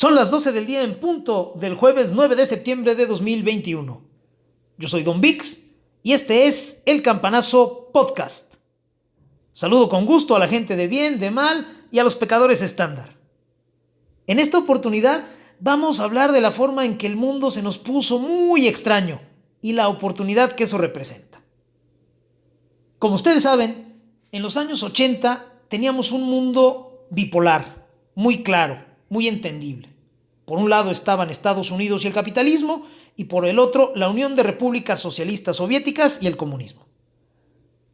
Son las 12 del día en punto del jueves 9 de septiembre de 2021. Yo soy Don Vix y este es El Campanazo Podcast. Saludo con gusto a la gente de bien, de mal y a los pecadores estándar. En esta oportunidad vamos a hablar de la forma en que el mundo se nos puso muy extraño y la oportunidad que eso representa. Como ustedes saben, en los años 80 teníamos un mundo bipolar, muy claro, muy entendible. Por un lado estaban Estados Unidos y el capitalismo, y por el otro la Unión de Repúblicas Socialistas Soviéticas y el comunismo.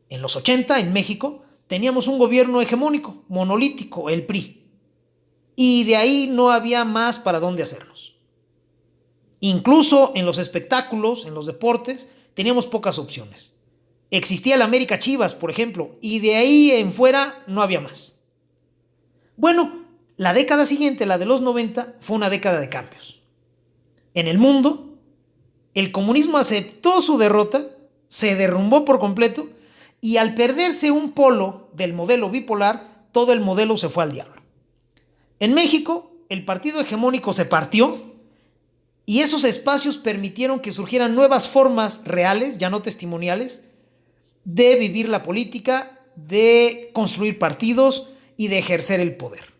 En los 80, en México, teníamos un gobierno hegemónico, monolítico, el PRI. Y de ahí no había más para dónde hacernos. Incluso en los espectáculos, en los deportes, teníamos pocas opciones. Existía el América Chivas, por ejemplo, y de ahí en fuera no había más. Bueno, la década siguiente, la de los 90, fue una década de cambios. En el mundo, el comunismo aceptó su derrota, se derrumbó por completo, y al perderse un polo del modelo bipolar, todo el modelo se fue al diablo. En México, el partido hegemónico se partió, y esos espacios permitieron que surgieran nuevas formas reales, ya no testimoniales, de vivir la política, de construir partidos y de ejercer el poder.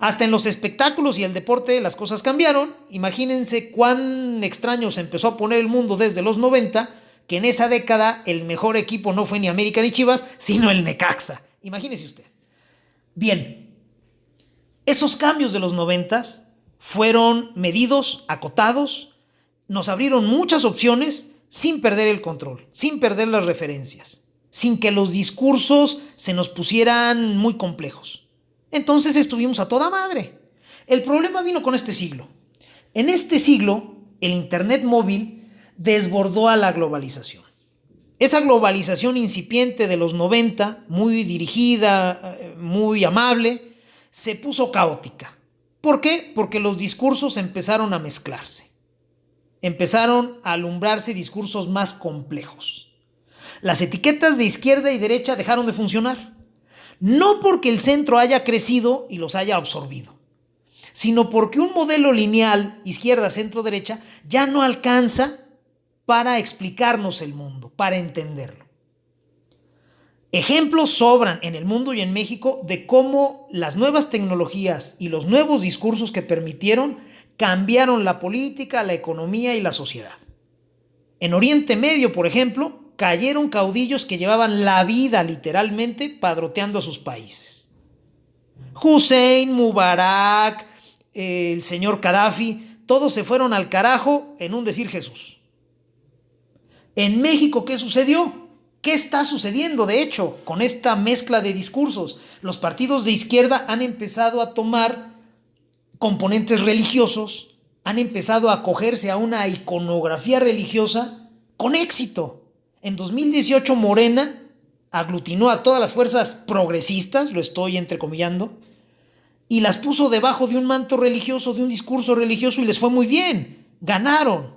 Hasta en los espectáculos y el deporte las cosas cambiaron. Imagínense cuán extraño se empezó a poner el mundo desde los 90, que en esa década el mejor equipo no fue ni América ni Chivas, sino el Necaxa. Imagínese usted. Bien, esos cambios de los 90 fueron medidos, acotados, nos abrieron muchas opciones sin perder el control, sin perder las referencias, sin que los discursos se nos pusieran muy complejos. Entonces estuvimos a toda madre. El problema vino con este siglo. En este siglo, el Internet móvil desbordó a la globalización. Esa globalización incipiente de los 90, muy dirigida, muy amable, se puso caótica. ¿Por qué? Porque los discursos empezaron a mezclarse. Empezaron a alumbrarse discursos más complejos. Las etiquetas de izquierda y derecha dejaron de funcionar. No porque el centro haya crecido y los haya absorbido, sino porque un modelo lineal izquierda, centro, derecha ya no alcanza para explicarnos el mundo, para entenderlo. Ejemplos sobran en el mundo y en México de cómo las nuevas tecnologías y los nuevos discursos que permitieron cambiaron la política, la economía y la sociedad. En Oriente Medio, por ejemplo, cayeron caudillos que llevaban la vida literalmente padroteando a sus países. Hussein, Mubarak, el señor Gaddafi, todos se fueron al carajo en un decir Jesús. En México, ¿qué sucedió? ¿Qué está sucediendo, de hecho, con esta mezcla de discursos? Los partidos de izquierda han empezado a tomar componentes religiosos, han empezado a acogerse a una iconografía religiosa con éxito. En 2018 Morena aglutinó a todas las fuerzas progresistas, lo estoy entrecomillando, y las puso debajo de un manto religioso, de un discurso religioso, y les fue muy bien, ganaron.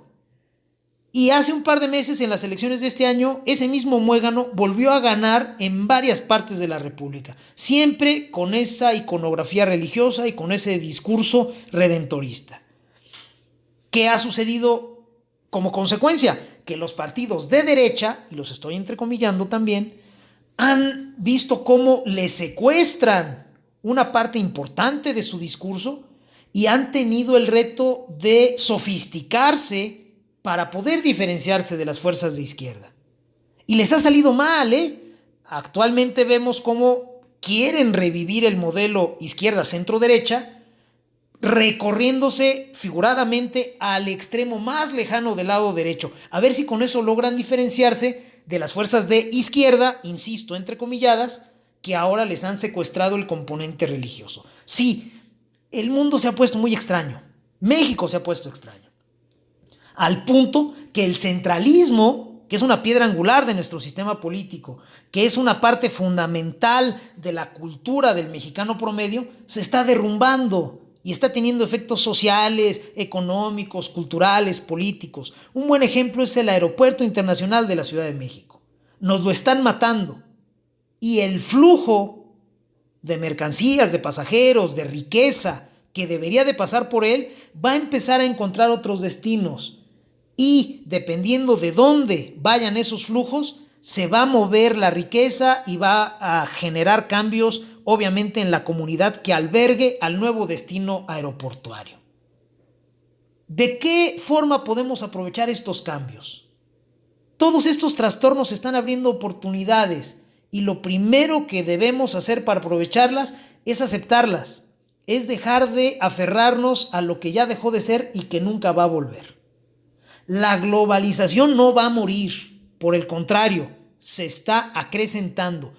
Y hace un par de meses, en las elecciones de este año, ese mismo muégano volvió a ganar en varias partes de la República, siempre con esa iconografía religiosa y con ese discurso redentorista. ¿Qué ha sucedido como consecuencia? Que los partidos de derecha, y los estoy entrecomillando también, han visto cómo les secuestran una parte importante de su discurso y han tenido el reto de sofisticarse para poder diferenciarse de las fuerzas de izquierda. Y les ha salido mal, ¿eh? Actualmente vemos cómo quieren revivir el modelo izquierda-centro-derecha, recorriéndose figuradamente al extremo más lejano del lado derecho, a ver si con eso logran diferenciarse de las fuerzas de izquierda, insisto, entrecomilladas, que ahora les han secuestrado el componente religioso. Sí, el mundo se ha puesto muy extraño, México se ha puesto extraño, al punto que el centralismo, que es una piedra angular de nuestro sistema político, que es una parte fundamental de la cultura del mexicano promedio, se está derrumbando. Y está teniendo efectos sociales, económicos, culturales, políticos. Un buen ejemplo es el Aeropuerto Internacional de la Ciudad de México. Nos lo están matando. Y el flujo de mercancías, de pasajeros, de riqueza, que debería de pasar por él, va a empezar a encontrar otros destinos. Y dependiendo de dónde vayan esos flujos, se va a mover la riqueza y va a generar cambios, obviamente, en la comunidad que albergue al nuevo destino aeroportuario. ¿De qué forma podemos aprovechar estos cambios? Todos estos trastornos están abriendo oportunidades y lo primero que debemos hacer para aprovecharlas es aceptarlas, es dejar de aferrarnos a lo que ya dejó de ser y que nunca va a volver. La globalización no va a morir, por el contrario, se está acrecentando.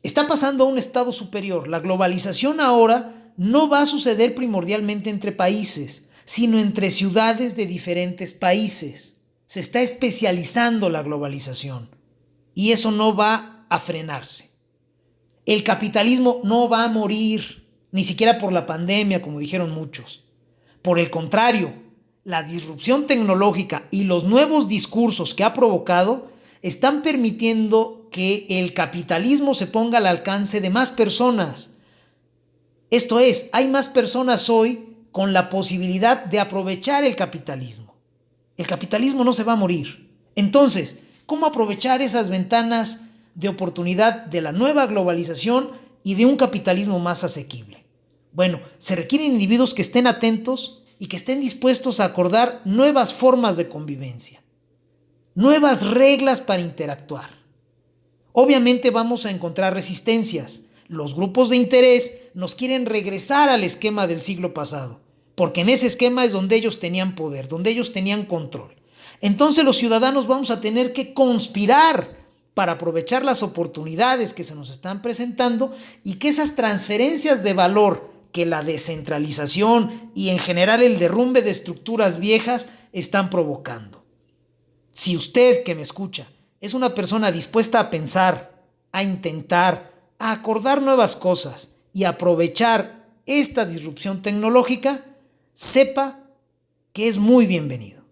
Está pasando a un estado superior. La globalización ahora no va a suceder primordialmente entre países, sino entre ciudades de diferentes países. Se está especializando la globalización y eso no va a frenarse. El capitalismo no va a morir, ni siquiera por la pandemia, como dijeron muchos. Por el contrario, la disrupción tecnológica y los nuevos discursos que ha provocado están permitiendo que el capitalismo se ponga al alcance de más personas. Esto es, hay más personas hoy con la posibilidad de aprovechar el capitalismo. El capitalismo no se va a morir. Entonces, ¿cómo aprovechar esas ventanas de oportunidad de la nueva globalización y de un capitalismo más asequible? Bueno, se requieren individuos que estén atentos y que estén dispuestos a acordar nuevas formas de convivencia, nuevas reglas para interactuar. Obviamente vamos a encontrar resistencias. Los grupos de interés nos quieren regresar al esquema del siglo pasado, porque en ese esquema es donde ellos tenían poder, donde ellos tenían control. Entonces los ciudadanos vamos a tener que conspirar para aprovechar las oportunidades que se nos están presentando y que esas transferencias de valor que la descentralización y en general el derrumbe de estructuras viejas están provocando. Si usted que me escucha es una persona dispuesta a pensar, a intentar, a acordar nuevas cosas y aprovechar esta disrupción tecnológica, sepa que es muy bienvenido.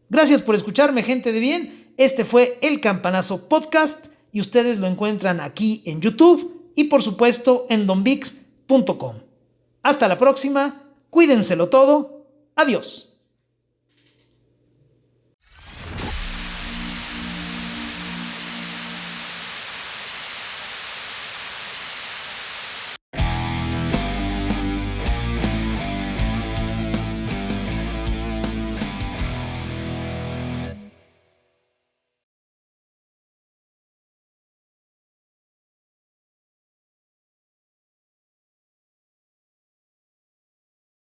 Gracias por escucharme, gente de bien. Este fue El Campanazo Podcast y ustedes lo encuentran aquí en YouTube y por supuesto en donbix.com. Hasta la próxima, cuídenselo todo, adiós.